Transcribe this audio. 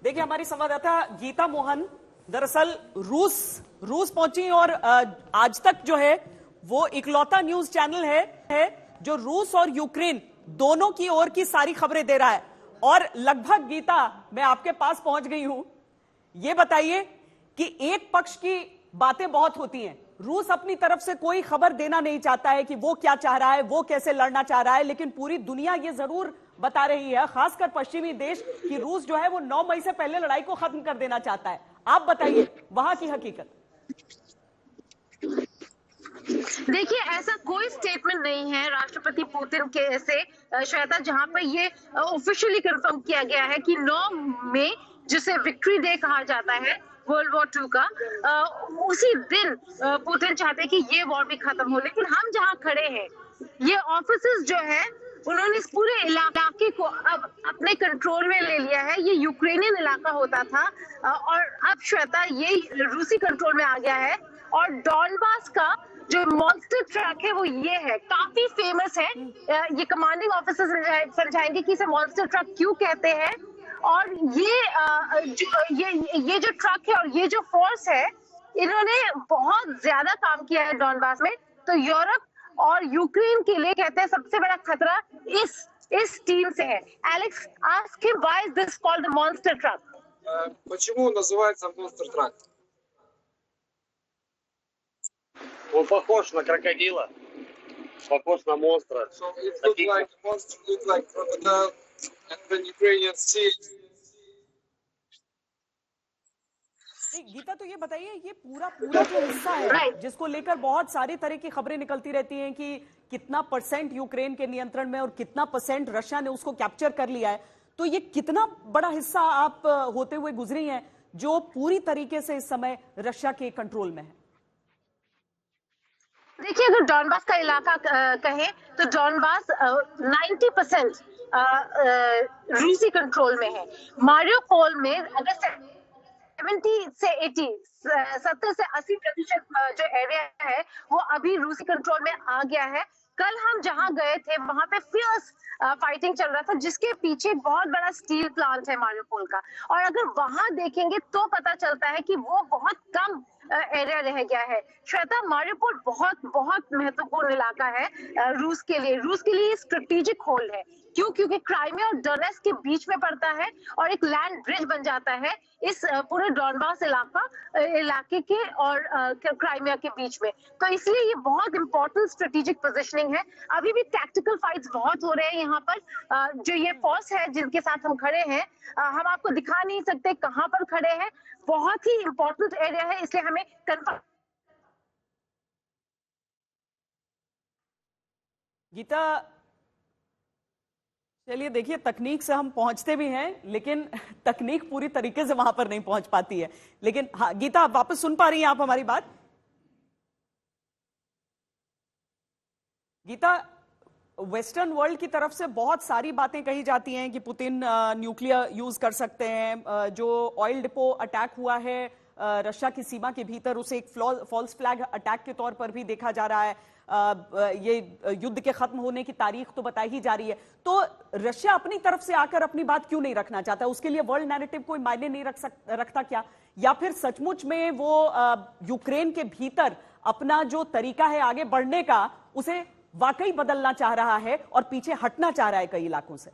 देखिए, हमारी संवाददाता गीता मोहन दरअसल रूस पहुंची और आज तक जो है वो इकलौता न्यूज चैनल है जो रूस और यूक्रेन दोनों की ओर की सारी खबरें दे रहा है। और लगभग गीता, मैं आपके पास पहुंच गई हूं। ये बताइए कि एक पक्ष की बातें बहुत होती हैं, रूस अपनी तरफ से कोई खबर देना नहीं चाहता है कि वो क्या चाह रहा है, वो कैसे लड़ना चाह रहा है, लेकिन पूरी दुनिया ये जरूर बता रही है, खासकर पश्चिमी देश, कि रूस जो है वो 9 मई से पहले लड़ाई को खत्म कर देना चाहता है। आप बताइए वहां की हकीकत। देखिए, ऐसा कोई स्टेटमेंट नहीं है राष्ट्रपति पुतिन के से श्वेता, जहां पर ये ऑफिशियली कंफर्म किया गया है कि 9 मई, जिसे विक्ट्री डे कहा जाता है वर्ल्ड वॉर 2 का, उसी दिन पुतिन चाहते हैं कि ये वॉर भी खत्म हो। लेकिन हम जहां खड़े हैं, ये ऑफिसेस जो है उन्होंने इस पूरे इलाके को अब अपने कंट्रोल में ले लिया है। ये यूक्रेनियन इलाका होता था और अब श्वेता ये रूसी कंट्रोल में आ गया है। और डॉनबास का जो मॉन्स्टर ट्रक है वो ये है, काफी फेमस है। ये कमांडिंग ऑफिसर समझाएंगे कि इसे मॉन्स्टर ट्रक क्यों कहते हैं। और ये जो ट्रक है और ये जो फोर्स है, इन्होंने बहुत ज्यादा काम किया है डॉनबास में। तो यूरोप और यूक्रेन के लिए कहते हैं सबसे बड़ा खतरा इस टीम से है। Alex, ask him why is this called the monster truck? Почему называется монстр трак? Он похож на крокодила, похож на монстра. So it looks like monster, looks like crocodile, and the Ukrainian sea. Gita, तो ये बताइए, ये पूरा जो हिस्सा है जिसको लेकर बहुत सारी तरह की खबरें निकलती रहती हैं कि कितना % यूक्रेन के नियंत्रण में और कितना % रशिया ने उसको कैप्चर कर लिया है, तो ये कितना बड़ा हिस्सा आप होते हुए गुजरी हैं जो पूरी तरीके से इस समय रशिया के कंट्रोल में है? देखिए, अगर डॉनबास का इलाका कहें तो डॉनबास 90% रूसी कंट्रोल में है। मारियोपोल में अगर 70 से 80% जो एरिया है वो अभी रूसी कंट्रोल में आ गया है। कल हम जहां गए थे वहां पे फियर्स फाइटिंग चल रहा था, जिसके पीछे बहुत बड़ा स्टील प्लांट है मारियोपोल का। और अगर वहां देखेंगे तो पता चलता है कि वो बहुत कम एरिया रह गया है। श्वेता, मारियोपोल बहुत बहुत महत्वपूर्ण इलाका है रूस के लिए स्ट्रेटेजिक होल है। क्यों? क्योंकि क्राइमिया और डोनेट्स्क के बीच में पड़ता है और एक लैंड ब्रिज बन जाता है इस पूरे डॉनबास इलाके के और क्राइमिया के बीच में। तो इसलिए ये बहुत इंपॉर्टेंट स्ट्रेटेजिक पोजीशनिंग है। अभी भी टैक्टिकल फाइट्स बहुत हो रहे हैं यहाँ पर। जो ये फोर्स है जिनके साथ हम खड़े हैं, हम आपको दिखा नहीं सकते कहाँ पर खड़े हैं। बहुत ही इंपॉर्टेंट एरिया है, इसलिए हमें कंफर्म। गीता, चलिए देखिए, तकनीक से हम पहुंचते भी हैं लेकिन तकनीक पूरी तरीके से वहां पर नहीं पहुंच पाती है। लेकिन हाँ गीता, आप वापस सुन पा रही हैं आप हमारी बात? गीता, वेस्टर्न वर्ल्ड की तरफ से बहुत सारी बातें कही जाती हैं कि पुतिन न्यूक्लियर यूज कर सकते हैं। जो ऑयल डिपो अटैक हुआ है रशिया की सीमा के भीतर, उसे एक फॉल्स फ्लैग अटैक के तौर पर भी देखा जा रहा है। ये युद्ध के खत्म होने की तारीख तो बताई ही जा रही है। तो रशिया अपनी तरफ से आकर अपनी बात क्यों नहीं रखना चाहता? उसके लिए वर्ल्ड नैरेटिव कोई मायने नहीं रखता क्या? या फिर सचमुच में वो यूक्रेन के भीतर अपना जो तरीका है आगे बढ़ने का, उसे वाकई बदलना चाह रहा है और पीछे हटना चाह रहा है कई इलाकों से?